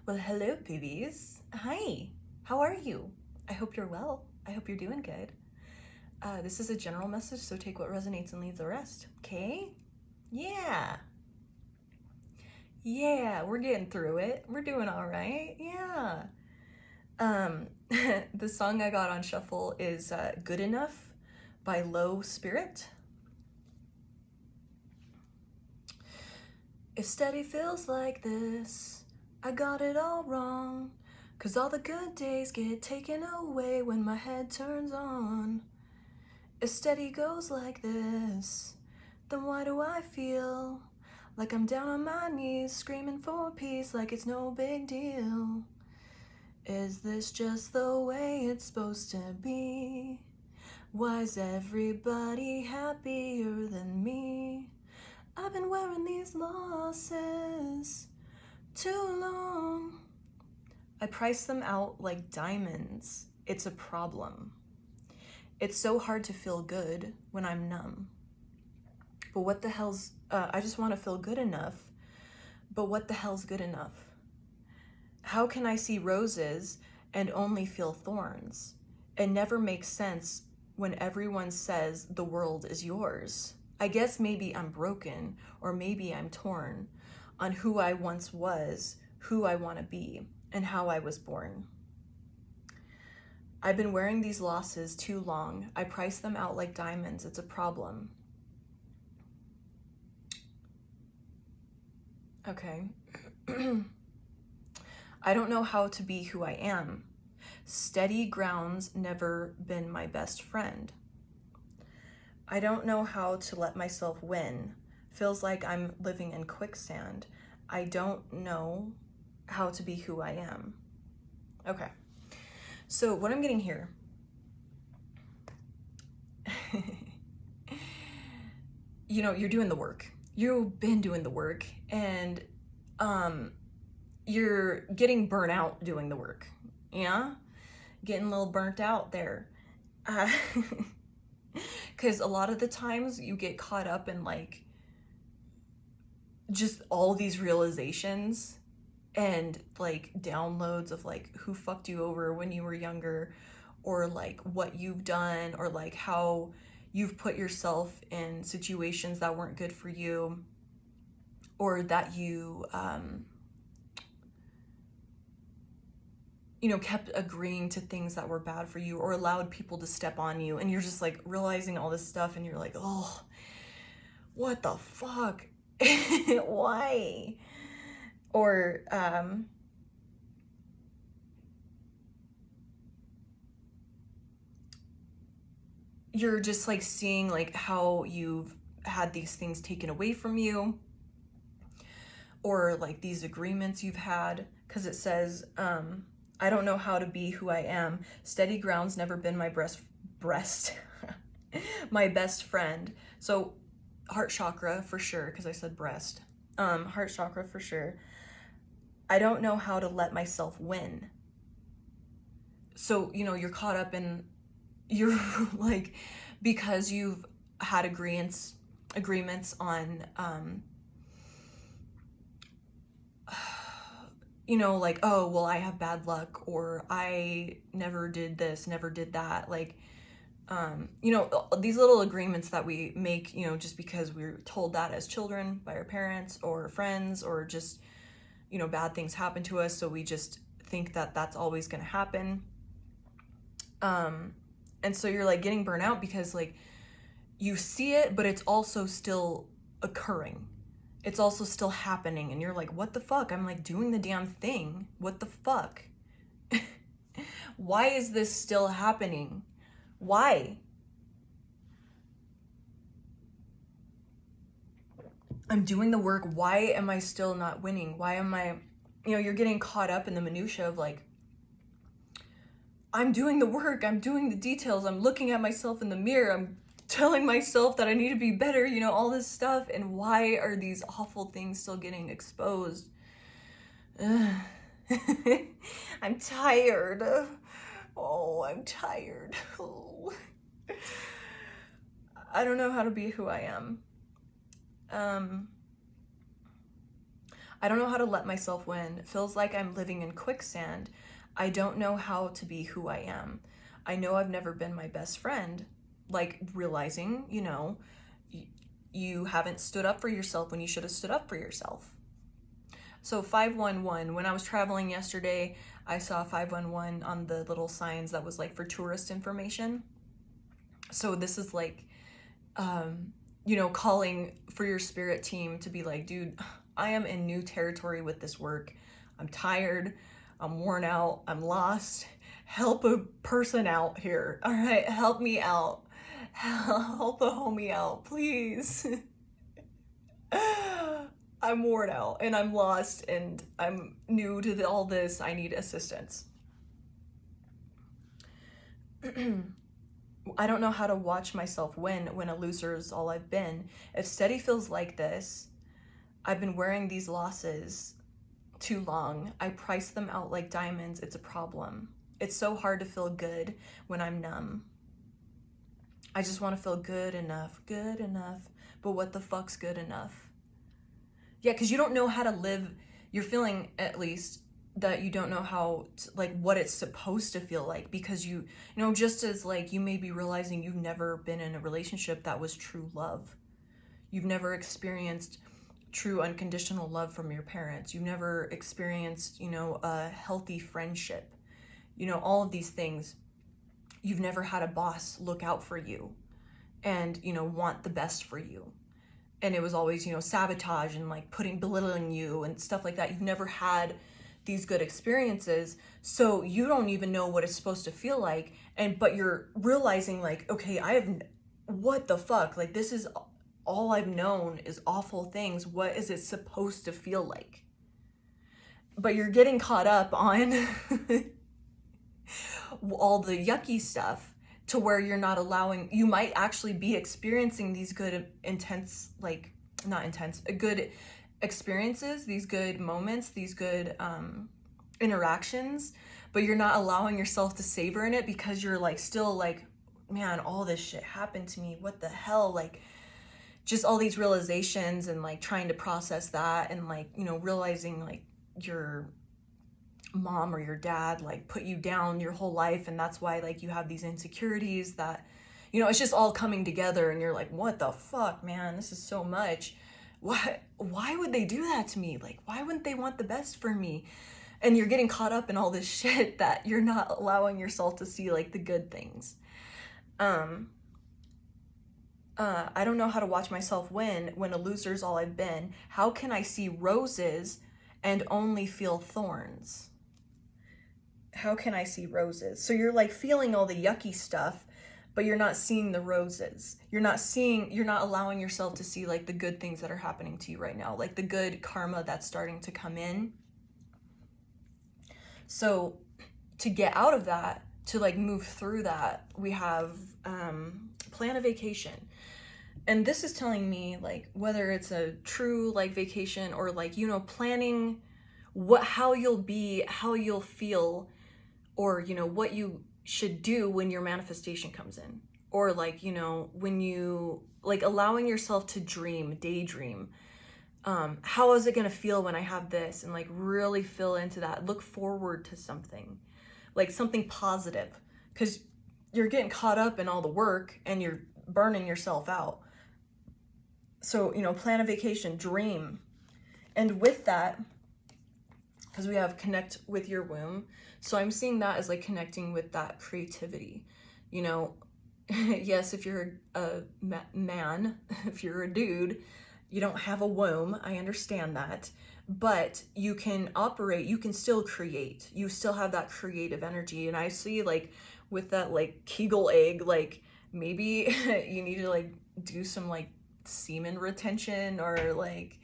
Well, hello, babies. Hi, how are you? I hope you're well. I hope you're doing good. This is a general message, so take what resonates and leave the rest, okay? Yeah. Yeah, we're getting through it. We're doing all right. Yeah. Um, the song I got on shuffle is Good Enough by Low Spirit. If steady feels like this, I got it all wrong. 'Cause all the good days get taken away when my head turns on. If steady goes like this, then why do I feel like I'm down on my knees screaming for peace like it's no big deal? Is this just the way it's supposed to be? Why's everybody happier than me? I've been wearing these losses too long. I price them out like diamonds. It's a problem. It's so hard to feel good when I'm numb. But what the hell's, I just want to feel good enough. But what the hell's good enough? How can I see roses and only feel thorns? It never makes sense when everyone says the world is yours. I guess maybe I'm broken, or maybe I'm torn on who I once was, who I want to be, and how I was born. I've been wearing these losses too long. I price them out like diamonds. It's a problem. Okay. I don't know how to be who I am. Steady ground's never been my best friend. I don't know how to let myself win. Feels like I'm living in quicksand. I don't know how to be who I am. Okay. So what I'm getting here, you're doing the work. You've been doing the work, and you're getting burnt out doing the work. Yeah? Getting a little burnt out there. Because a lot of the times you get caught up in like just all these realizations and like downloads of like who fucked you over when you were younger, or like what you've done, or like how you've put yourself in situations that weren't good for you, or that you kept agreeing to things that were bad for you, or allowed people to step on you, and you're just like realizing all this stuff, and you're like, oh, what the fuck? Why? Or you're just like seeing like how you've had these things taken away from you, or like these agreements you've had, because it says I don't know how to be who I am. Steady ground's never been my breast my best friend. So heart chakra for sure, because I said breast. Heart chakra for sure. I don't know how to let myself win. So you're caught up in, you're like, because you've had agreements on like, oh, well, I have bad luck, or I never did this, never did that. Like, these little agreements that we make, just because we were told that as children by our parents or friends, or just, bad things happen to us. So we just think that that's always going to happen. And so you're like getting burnt out because like you see it, but it's also still occurring. It's also still happening, and you're like, what the fuck? I'm like doing the damn thing. What the fuck? Why is this still happening? Why? I'm doing the work. Why am I still not winning? Why am I, you're getting caught up in the minutia of like, I'm doing the work, I'm doing the details, I'm looking at myself in the mirror, I'm telling myself that I need to be better, all this stuff. And why are these awful things still getting exposed? I'm tired. Oh, I'm tired. Oh. I don't know how to be who I am. I don't know how to let myself win. It feels like I'm living in quicksand. I don't know how to be who I am. I know I've never been my best friend. Like realizing, you haven't stood up for yourself when you should have stood up for yourself. So 511, when I was traveling yesterday, I saw 511 on the little signs that was like for tourist information. So this is like, calling for your spirit team to be like, dude, I am in new territory with this work. I'm tired. I'm worn out. I'm lost. Help a person out here. All right, help me out. Help a homie out, please. I'm worn out and I'm lost and I'm new to all this. I need assistance. I don't know how to watch myself win when a loser is all I've been. If steady feels like this, I've been wearing these losses too long. I price them out like diamonds. It's a problem. It's so hard to feel good when I'm numb. I just want to feel good enough. But what the fuck's good enough? Yeah, because you don't know how to live. You're feeling, at least, that you don't know how to, like, what it's supposed to feel like, because just as like you may be realizing you've never been in a relationship that was true love. You've never experienced true unconditional love from your parents. You've never experienced, a healthy friendship. All of these things. You've never had a boss look out for you and, want the best for you. And it was always, sabotage and like belittling you and stuff like that. You've never had these good experiences, so you don't even know what it's supposed to feel like. But you're realizing like, okay, what the fuck? Like, this is all I've known is awful things. What is it supposed to feel like? But you're getting caught up on all the yucky stuff to where you're not allowing, you might actually be experiencing these good, good experiences, these good moments, these good interactions, but you're not allowing yourself to savor in it because you're like still like, man, all this shit happened to me. What the hell? Like, just all these realizations and like trying to process that and like, realizing like your mom or your dad like put you down your whole life, and that's why like you have these insecurities that it's just all coming together, and you're like, what the fuck, man, this is so much. Why would they do that to me? Like, why wouldn't they want the best for me? And you're getting caught up in all this shit that you're not allowing yourself to see like the good things. I don't know how to watch myself win when a loser's all I've been. How can I see roses and only feel thorns? How can I see roses? So you're like feeling all the yucky stuff, but you're not seeing the roses. You're not allowing yourself to see like the good things that are happening to you right now, like the good karma that's starting to come in. So to get out of that, to like move through that, we have plan a vacation. And this is telling me like whether it's a true like vacation or like, planning how you'll be, how you'll feel, or, what you should do when your manifestation comes in, or like, when you like allowing yourself to daydream. How is it going to feel when I have this? And like really feel into that, look forward to something, like something positive, because you're getting caught up in all the work and you're burning yourself out. So, plan a vacation, dream. And with that, because we have connect with your womb. So I'm seeing that as like connecting with that creativity, yes, if you're a man, if you're a dude, you don't have a womb. I understand that, but you can operate, you can still create. You still have that creative energy. And I see like with that like Kegel egg, like maybe you need to like do some like semen retention or like,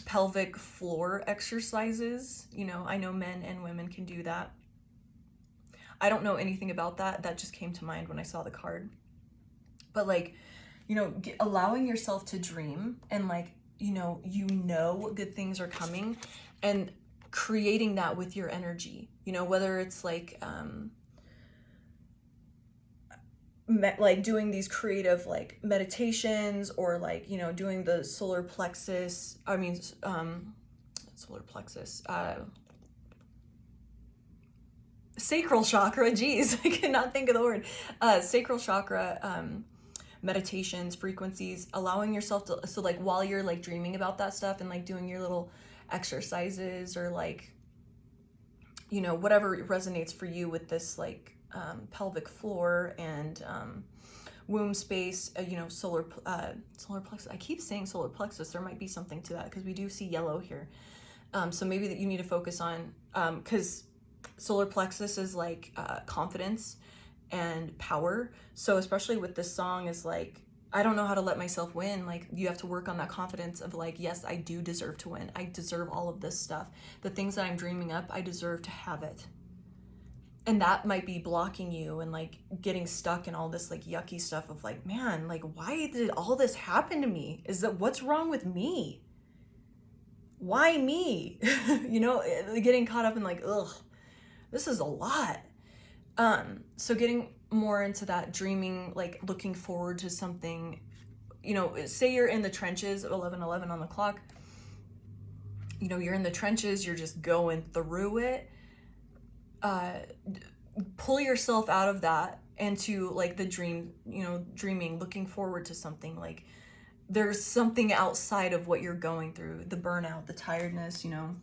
pelvic floor exercises. I know men and women can do that. I don't know anything about that. That just came to mind when I saw the card. But like, allowing yourself to dream and like, good things are coming and creating that with your energy, whether it's like, like doing these creative like meditations, or like, you know, doing the solar plexus, solar plexus, sacral chakra, geez, I cannot think of the word, sacral chakra, meditations, frequencies, allowing yourself to, so like while you're like dreaming about that stuff and like doing your little exercises, or like, you know, whatever resonates for you with this like pelvic floor and womb space, you know, solar plexus. I keep saying solar plexus. There might be something to that because we do see yellow here. So maybe that you need to focus on, because solar plexus is like confidence and power. So especially with this song is like, I don't know how to let myself win. Like, you have to work on that confidence of like, yes, I do deserve to win. I deserve all of this stuff. The things that I'm dreaming up, I deserve to have it. And that might be blocking you and like getting stuck in all this like yucky stuff of like, man, like, why did all this happen to me? Is that what's wrong with me? Why me? You know, getting caught up in like, ugh, this is a lot. So getting more into that dreaming, like looking forward to something, you know, say you're in the trenches, 11:11 on the clock, you know, you're in the trenches, you're just going through it. Pull yourself out of that into like the dream, you know, dreaming, looking forward to something. Like, there's something outside of what you're going through, the burnout, the tiredness, you know.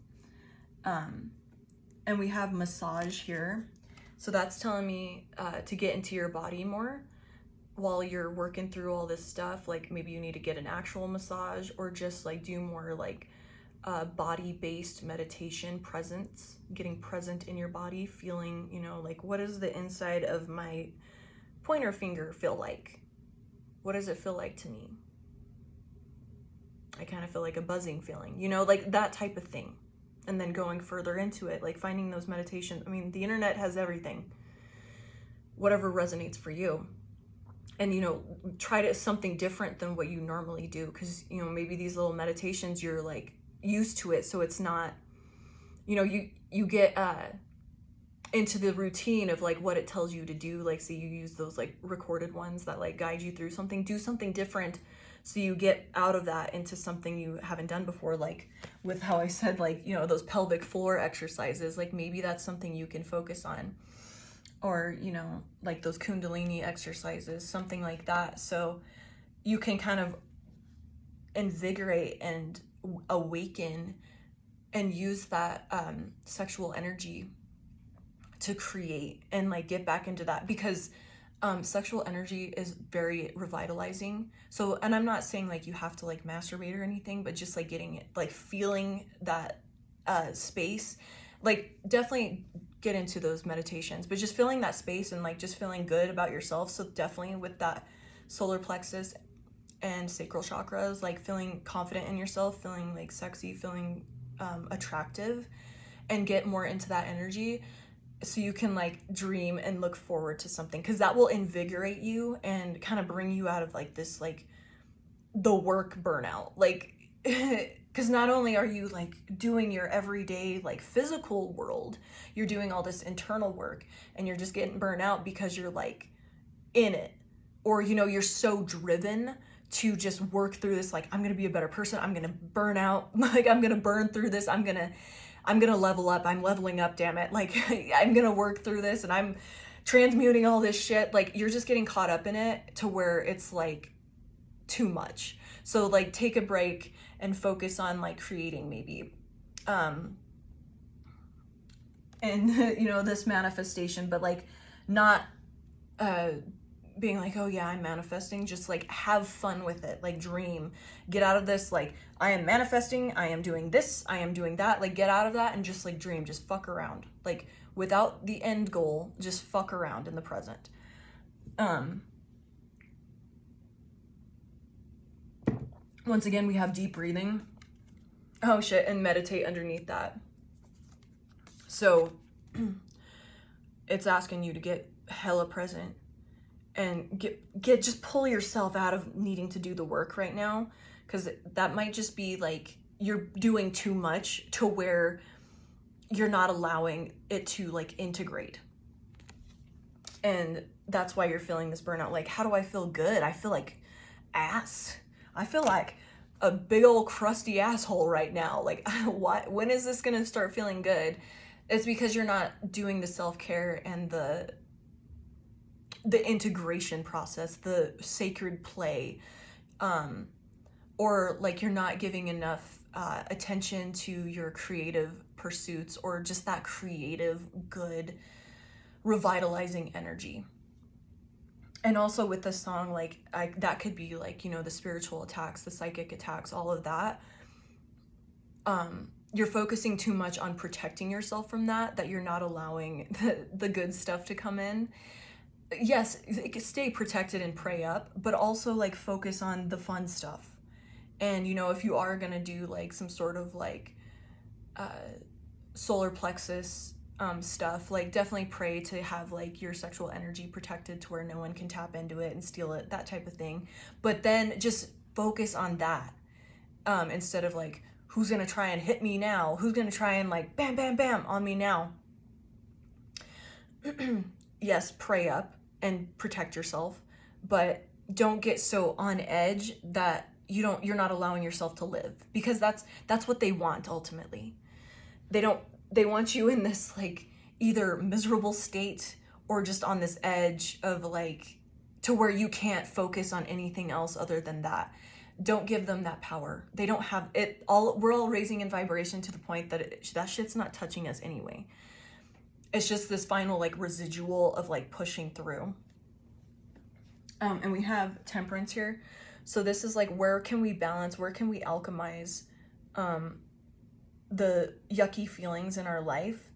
And we have massage here. So that's telling me to get into your body more while you're working through all this stuff. Like, maybe you need to get an actual massage, or just like do more like body-based meditation, presence, getting present in your body, feeling, you know, like, what does the inside of my pointer finger feel like? What does it feel like to me? I kind of feel like a buzzing feeling, you know, like that type of thing. And then going further into it, like finding those meditations. I mean, the internet has everything, whatever resonates for you. And, you know, try to something different than what you normally do. Because, you know, maybe these little meditations, you're like used to it. So it's not, you know, you get into the routine of like what it tells you to do. Like, say you use those like recorded ones that like guide you through something, do something different. So you get out of that into something you haven't done before, like with how I said, like, you know, those pelvic floor exercises, like maybe that's something you can focus on. Or, you know, like those Kundalini exercises, something like that. So you can kind of invigorate and awaken and use that sexual energy to create and like get back into that, because sexual energy is very revitalizing. So, and I'm not saying like you have to like masturbate or anything, but just like getting it, like feeling that space, like definitely get into those meditations, but just feeling that space and like just feeling good about yourself. So definitely with that solar plexus and sacral chakras, like feeling confident in yourself, feeling like sexy, feeling attractive, and get more into that energy. So you can like dream and look forward to something, because that will invigorate you and kind of bring you out of like this, like the work burnout, like, because not only are you like doing your everyday like physical world, you're doing all this internal work, and you're just getting burnt out because you're like in it, or, you know, you're so driven to just work through this, like, I'm gonna be a better person, I'm gonna burn out, like I'm gonna burn through this, I'm gonna level up, I'm leveling up, damn it, like I'm gonna work through this, and I'm transmuting all this shit. Like, you're just getting caught up in it to where it's like too much. So like take a break and focus on like creating maybe and you know, this manifestation, but like not being like, oh yeah, I'm manifesting. Just like have fun with it, like dream, get out of this like, I am manifesting, I am doing this, I am doing that, like get out of that and just like dream, just fuck around, like without the end goal, just fuck around in the present. Once again, we have deep breathing, oh shit, and meditate underneath that. So it's asking you to get hella present and get just pull yourself out of needing to do the work right now, because that might just be like you're doing too much to where you're not allowing it to like integrate. And that's why you're feeling this burnout. Like, how do I feel good? I feel like ass. I feel like a big old crusty asshole right now. Like, when is this gonna start feeling good? It's because you're not doing the self-care and the integration process, the sacred play, or like you're not giving enough attention to your creative pursuits, or just that creative, good, revitalizing energy. And also with the song, like that could be like, you know, the spiritual attacks, the psychic attacks, all of that. You're focusing too much on protecting yourself from that you're not allowing the good stuff to come in. Yes, stay protected and pray up, but also like focus on the fun stuff. And, you know, if you are gonna do like some sort of like solar plexus stuff, like definitely pray to have like your sexual energy protected to where no one can tap into it and steal it, that type of thing. But then just focus on that instead of like, who's gonna try and hit me now? Who's gonna try and like bam, bam, bam on me now? Yes, pray up and protect yourself, but don't get so on edge that you're not allowing yourself to live, because that's what they want ultimately. They want you in this like either miserable state or just on this edge of like to where you can't focus on anything else other than that. Don't give them that power. They don't have it all. We're all raising in vibration to the point that that shit's not touching us anyway. It's just this final like residual of like pushing through. And we have temperance here. So this is like, where can we balance, where can we alchemize the yucky feelings in our life?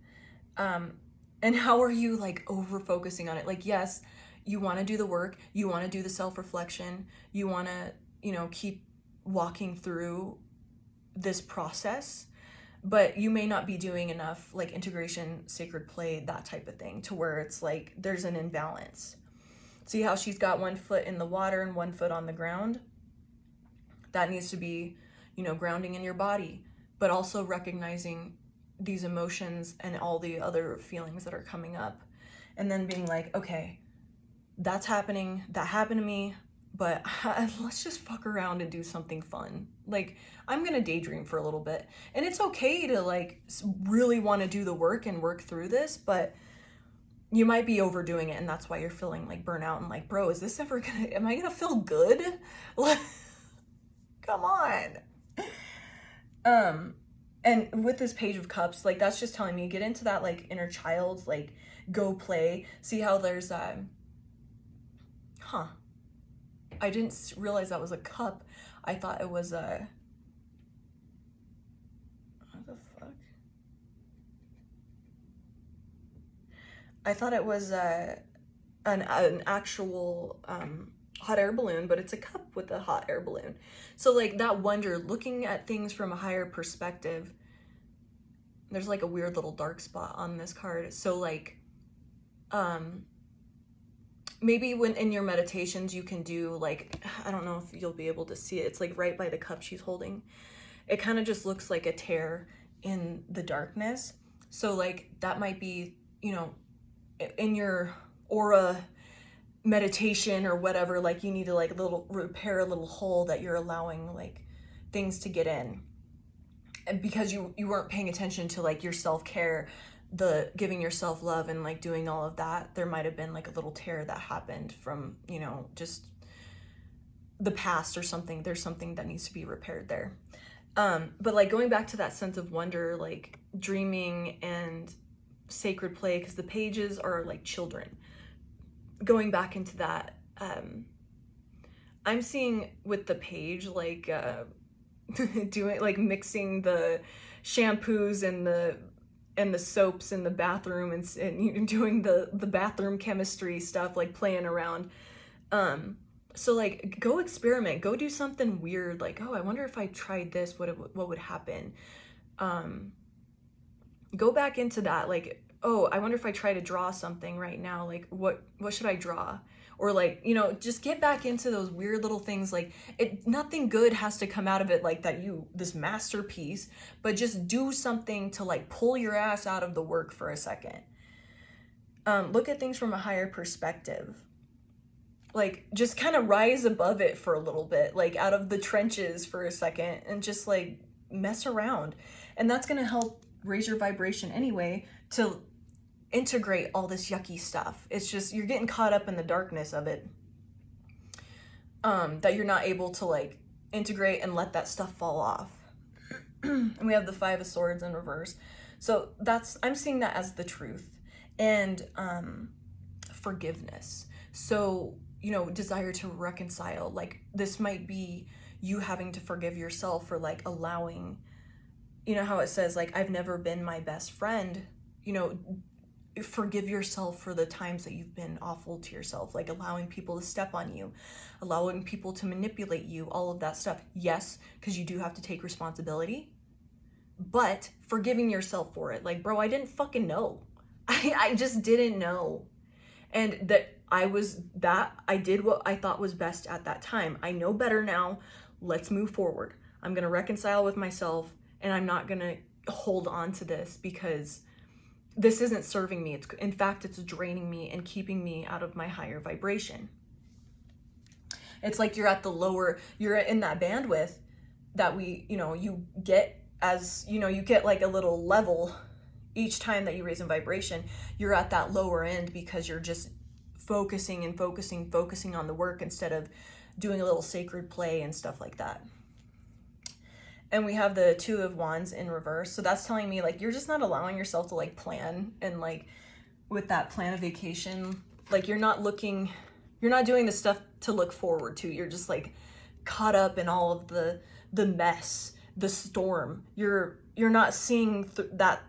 And how are you like over focusing on it? Like, yes, you want to do the work, you want to do the self-reflection, you want to, you know, keep walking through this process, but you may not be doing enough like integration, sacred play, that type of thing, to where it's like there's an imbalance. See how she's got one foot in the water and one foot on the ground? That needs to be, you know, grounding in your body, but also recognizing these emotions and all the other feelings that are coming up. And then being like, okay, that's happening, that happened to me, but let's just fuck around and do something fun. Like, I'm gonna daydream for a little bit. And it's okay to like really want to do the work and work through this, but you might be overdoing it, and that's why you're feeling like burnout and like, bro, is this ever gonna, am I gonna feel good? Like, come on. And with this Page of Cups, like that's just telling me, get into that like inner child, like go play. See how there's I didn't realize that was a cup. I thought it was a, what the fuck? I thought it was an actual hot air balloon, but it's a cup with a hot air balloon. So like that wonder, looking at things from a higher perspective. There's like a weird little dark spot on this card. So like maybe when in your meditations you can do like, I don't know if you'll be able to see it, it's like right by the cup she's holding. It kind of just looks like a tear in the darkness. So like that might be, you know, in your aura meditation or whatever, like you need to like repair a little hole that you're allowing like things to get in. And because you weren't paying attention to like your self-care, the giving yourself love and like doing all of that, there might have been like a little tear that happened from, you know, just the past or something. There's something that needs to be repaired there. But like going back to that sense of wonder, like dreaming and sacred play, because the pages are like children. Going back into that, I'm seeing with the page like doing like mixing the shampoos and the soaps in the bathroom and doing the bathroom chemistry stuff, like playing around. So like go experiment, go do something weird, like, oh, I wonder if I tried this, what would happen. Go back into that, like, oh, I wonder if I try to draw something right now, like what should I draw? Or like, you know, just get back into those weird little things. Like nothing good has to come out of it, like this masterpiece, but just do something to like pull your ass out of the work for a second. Look at things from a higher perspective. like just kind of rise above it for a little bit, like out of the trenches for a second, and just like mess around. And that's going to help raise your vibration anyway, to integrate all this yucky stuff. It's just you're getting caught up in the darkness of it, that you're not able to like integrate and let that stuff fall off. And we have the Five of Swords in reverse. So I'm seeing that as the truth. And forgiveness. So, you know, desire to reconcile. Like this might be you having to forgive yourself for like allowing, you know how it says like, I've never been my best friend. You know, forgive yourself for the times that you've been awful to yourself, like allowing people to step on you, allowing people to manipulate you, all of that stuff. Yes, because you do have to take responsibility, but forgiving yourself for it. Like, bro, I didn't fucking know. I just didn't know. And I did what I thought was best at that time. I know better now. Let's move forward. I'm going to reconcile with myself, and I'm not going to hold on to this because this isn't serving me. In fact, it's draining me and keeping me out of my higher vibration. It's like you're in that bandwidth that you get as, you get like a little level each time that you raise in vibration. You're at that lower end because you're just focusing on the work instead of doing a little sacred play and stuff like that. And we have the Two of Wands in reverse. So that's telling me like, you're just not allowing yourself to like plan, and like with that plan a vacation, like you're not doing the stuff to look forward to. You're just like caught up in all of the mess, the storm. You're not seeing that,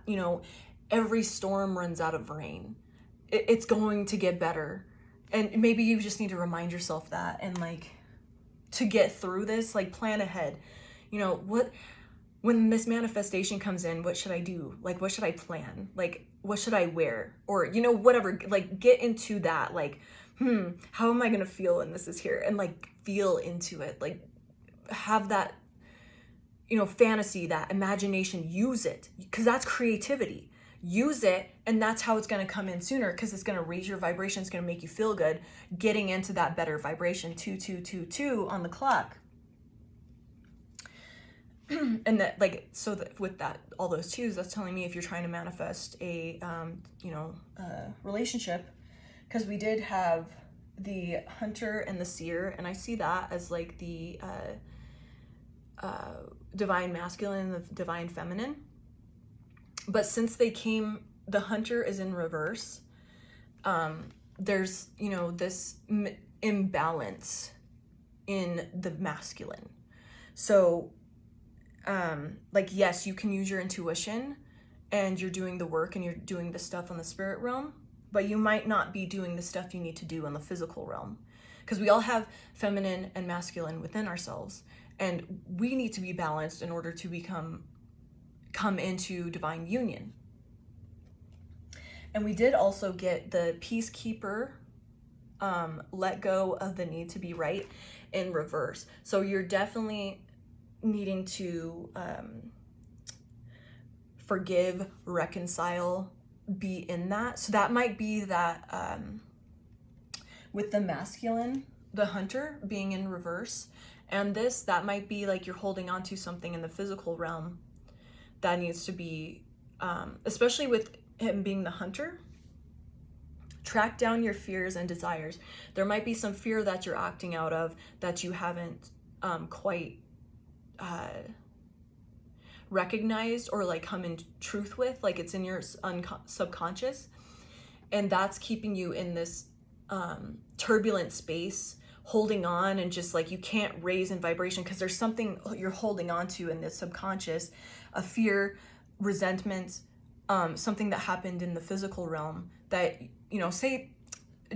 every storm runs out of rain. It's going to get better. And maybe you just need to remind yourself that, and like to get through this, like plan ahead. When this manifestation comes in, what should I do? Like, what should I plan? Like, what should I wear? Or, whatever, like get into that, like, how am I going to feel when this is here? And like feel into it, like have that, fantasy, that imagination, use it, because that's creativity. Use it, and that's how it's going to come in sooner, because it's going to raise your vibration. It's going to make you feel good, getting into that better vibration. 2222 on the clock. And that, like, so that with that, all those twos, that's telling me if you're trying to manifest a relationship, because we did have the Hunter and the Seer, and I see that as like the divine masculine and the divine feminine. But since they came, the Hunter is in reverse. There's, this imbalance in the masculine. So, like, yes, you can use your intuition and you're doing the work and you're doing the stuff on the spirit realm, but you might not be doing the stuff you need to do on the physical realm, because we all have feminine and masculine within ourselves, and we need to be balanced in order to come into divine union. And we did also get the Peacekeeper, let go of the need to be right, in reverse. So you're definitely needing to forgive, reconcile, be in that. So that might be that with the masculine, the Hunter being in reverse, and that might be like you're holding on to something in the physical realm that needs to be, especially with him being the Hunter, track down your fears and desires. There might be some fear that you're acting out of that you haven't quite recognized or like come in truth with, like it's in your subconscious, and that's keeping you in this turbulent space, holding on, and just like you can't raise in vibration because there's something you're holding on to in this subconscious, a fear, resentment, something that happened in the physical realm that, say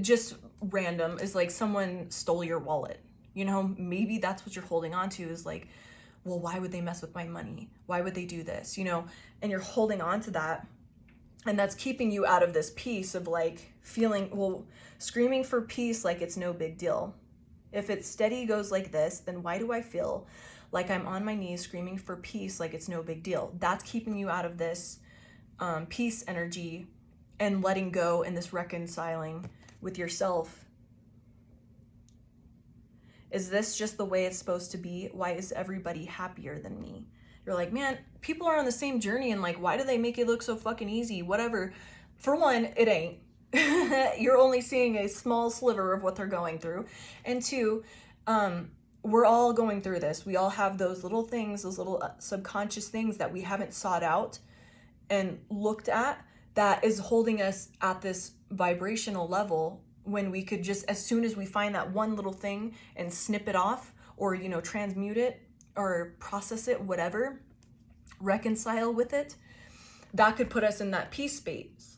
just random, is like someone stole your wallet. Maybe that's what you're holding on to, is like, well, why would they mess with my money? Why would they do this? And you're holding on to that. And that's keeping you out of this peace of like screaming for peace like it's no big deal. If it steady goes like this, then why do I feel like I'm on my knees screaming for peace like it's no big deal? That's keeping you out of this peace energy and letting go and this reconciling with yourself. Is this just the way it's supposed to be? Why is everybody happier than me? You're like, man, people are on the same journey, and like, why do they make it look so fucking easy? Whatever. For one, it ain't. You're only seeing a small sliver of what they're going through. And two, we're all going through this. We all have those little things, those little subconscious things that we haven't sought out and looked at, that is holding us at this vibrational level, when we could just, as soon as we find that one little thing and snip it off, or, you know, transmute it or process it, whatever, reconcile with it, that could put us in that peace space.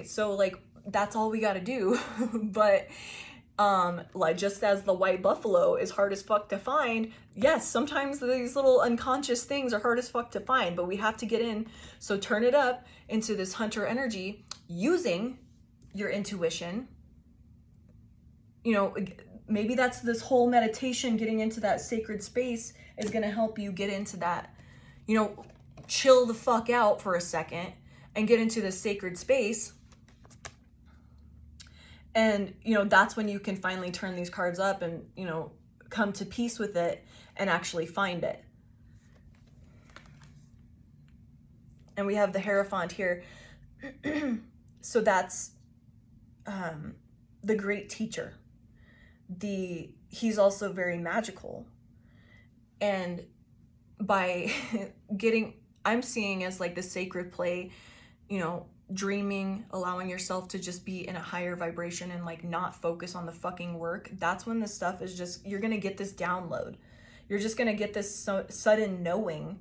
So like, that's all we got to do. But like, just as the white buffalo is hard as fuck to find, yes, sometimes these little unconscious things are hard as fuck to find, but we have to get in. So turn it up into this hunter energy using your intuition. You know, maybe that's this whole meditation, getting into that sacred space is going to help you get into that, you know, chill the fuck out for a second and get into this sacred space. And, you know, that's when you can finally turn these cards up and, you know, come to peace with it and actually find it. And we have the Hierophant here. So that's the great teacher. He's also very magical. And by I'm seeing as like the sacred play, you know, dreaming, allowing yourself to just be in a higher vibration and like not focus on the fucking work. That's when this stuff is just, you're gonna get this download. You're just gonna get this sudden knowing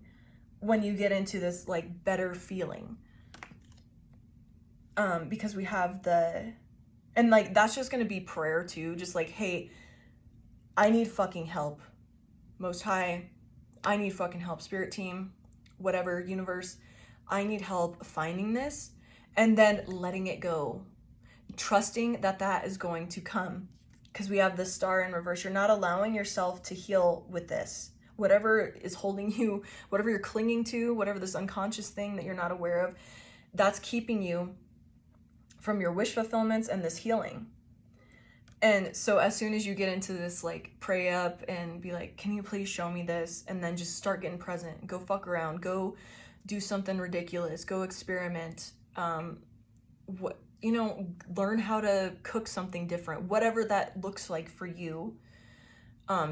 when you get into this like better feeling. Because we have and like, that's just gonna be prayer too. Just like, hey, I need fucking help. Most High, I need fucking help. Spirit team, whatever, universe, I need help finding this. And then letting it go, trusting that that is going to come, because we have the Star in reverse. You're not allowing yourself to heal with this. Whatever is holding you, whatever you're clinging to, whatever this unconscious thing that you're not aware of, that's keeping you from your wish fulfillments and this healing. And so as soon as you get into this, like, pray up and be like, can you please show me this? And then just start getting present. Go fuck around. Go do something ridiculous. Go experiment. Learn how to cook something different, whatever that looks like for you.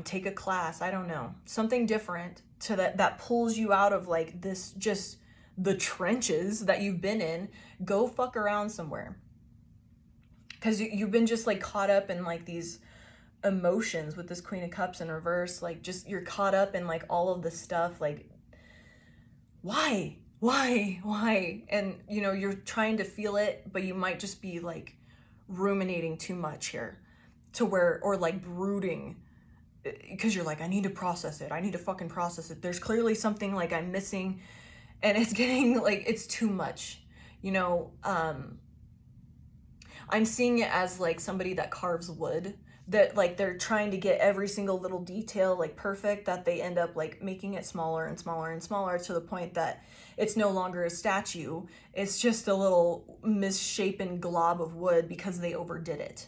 Take a class, I don't know, something different to that pulls you out of like this, just the trenches that you've been in. Go fuck around somewhere, because you've been just like caught up in like these emotions with this Queen of Cups in reverse. Like, just, you're caught up in like all of this stuff. Like, why? And, you know, you're trying to feel it, but you might just be like ruminating too much here, to where, or like brooding, because you're like, I need to process it. I need to fucking process it. There's clearly something like I'm missing, and it's getting like, it's too much, you know. I'm seeing it as like somebody that carves wood, that like they're trying to get every single little detail like perfect, that they end up like making it smaller and smaller and smaller, to the point that it's no longer a statue. It's just a little misshapen glob of wood because they overdid it.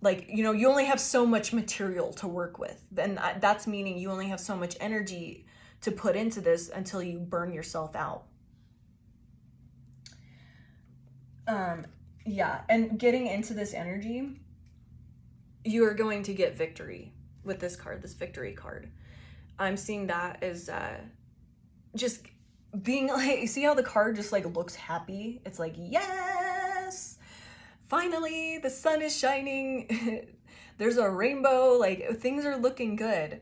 Like, you know, you only have so much material to work with. Then that's meaning you only have so much energy to put into this until you burn yourself out. Yeah, and getting into this energy, you are going to get victory with this card, this victory card. I'm seeing that as just being like, see how the card just like looks happy? It's like, yes, finally the sun is shining. There's a rainbow, like things are looking good.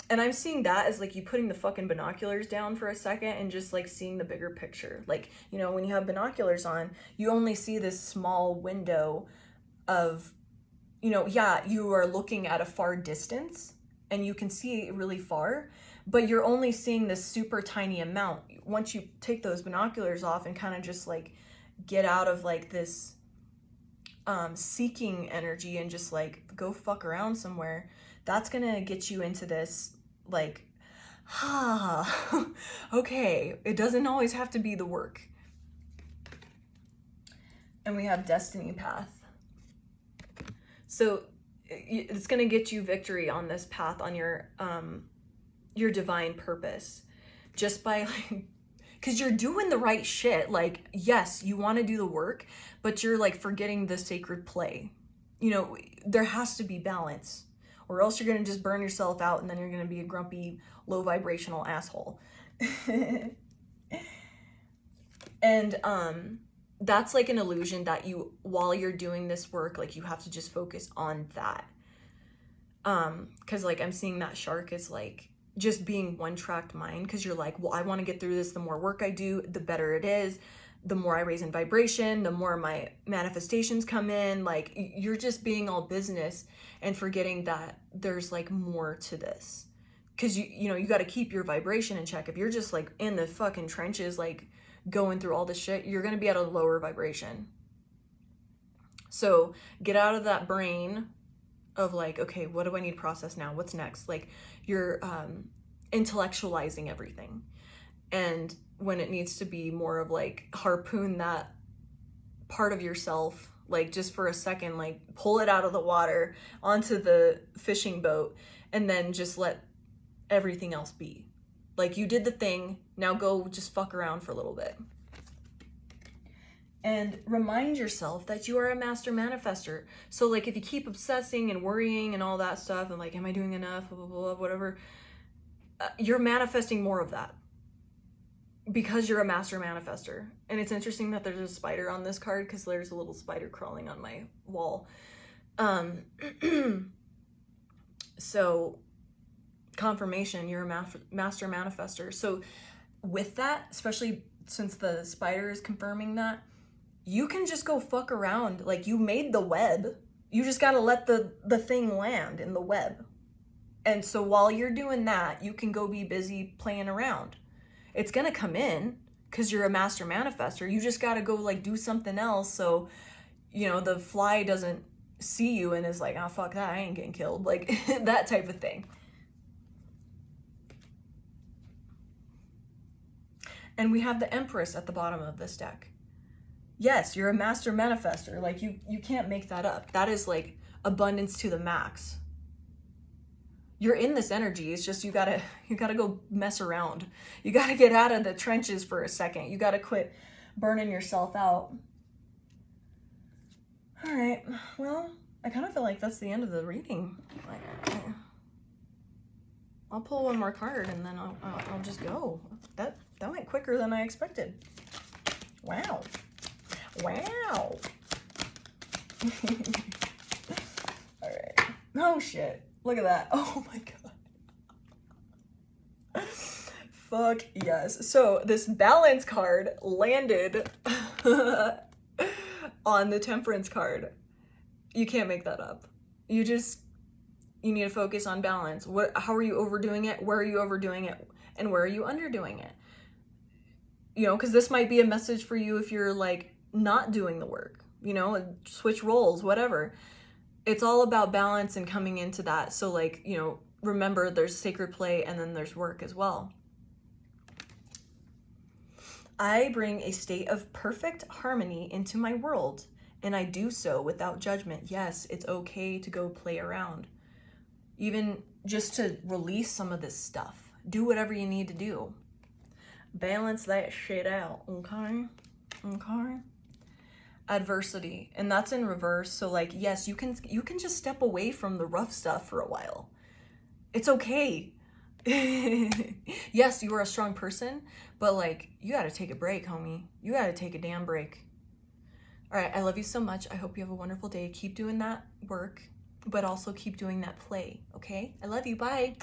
And I'm seeing that as like you putting the fucking binoculars down for a second and just like seeing the bigger picture. Like, you know, when you have binoculars on, you only see this small window of, you know, yeah, you are looking at a far distance and you can see really far, but you're only seeing this super tiny amount. Once you take those binoculars off and kind of just like get out of like this seeking energy and just like go fuck around somewhere, that's gonna get you into this like, okay, it doesn't always have to be the work. And we have Destiny Path. So it's going to get you victory on this path, on your divine purpose, just by like, because you're doing the right shit. Like, yes, you want to do the work, but you're like forgetting the sacred play. You know, there has to be balance, or else you're going to just burn yourself out, and then you're going to be a grumpy, low vibrational asshole. And that's like an illusion that you, while you're doing this work, like you have to just focus on that. Because like I'm seeing that shark is like just being one-tracked mind, because you're like, well, I want to get through this. The more work I do, the better it is. The more I raise in vibration, the more my manifestations come in. Like, you're just being all business and forgetting that there's like more to this. Because you know, you got to keep your vibration in check. If you're just like in the fucking trenches, like going through all this shit, you're going to be at a lower vibration. So get out of that brain of like, okay, what do I need to process now? What's next? Like, you're intellectualizing everything. And when it needs to be more of like harpoon that part of yourself, like just for a second, like pull it out of the water onto the fishing boat, and then just let everything else be. Like, you did the thing, now go just fuck around for a little bit. And remind yourself that you are a master manifester. So like, if you keep obsessing and worrying and all that stuff, and like, am I doing enough, blah, blah, blah, whatever, you're manifesting more of that, because you're a master manifester. And it's interesting that there's a spider on this card, because there's a little spider crawling on my wall. So confirmation, you're a master manifester. So with that, especially since the spider is confirming that, you can just go fuck around. Like, you made the web, you just got to let the thing land in the web. And so while you're doing that, you can go be busy playing around. It's going to come in because you're a master manifester. You just got to go like do something else. So, you know, the fly doesn't see you and is like, oh, fuck that, I ain't getting killed. Like that type of thing. And we have the Empress at the bottom of this deck. Yes, you're a master manifester. Like, you can't make that up. That is like abundance to the max. You're in this energy. It's just you gotta go mess around. You gotta get out of the trenches for a second. You gotta quit burning yourself out. All right. Well, I kind of feel like that's the end of the reading. I'll pull one more card and then I'll just go. That went quicker than I expected. Wow. Wow. All right. Oh shit. Look at that. Oh my god. Fuck yes. So this balance card landed on the temperance card. You can't make that up. You need to focus on balance. How are you overdoing it? Where are you overdoing it? And where are you underdoing it? You know, because this might be a message for you if you're like not doing the work, you know, switch roles, whatever. It's all about balance and coming into that. So like, you know, remember there's sacred play and then there's work as well. I bring a state of perfect harmony into my world, and I do so without judgment. Yes, it's okay to go play around. Even just to release some of this stuff. Do whatever you need to do. Balance that shit out, okay? Okay? Adversity, and that's in reverse. So like, yes, you can just step away from the rough stuff for a while. It's okay. Yes, you are a strong person, but like, you gotta take a break, homie. You gotta take a damn break. All right, I love you so much. I hope you have a wonderful day. Keep doing that work, but also keep doing that play, okay? I love you. Bye.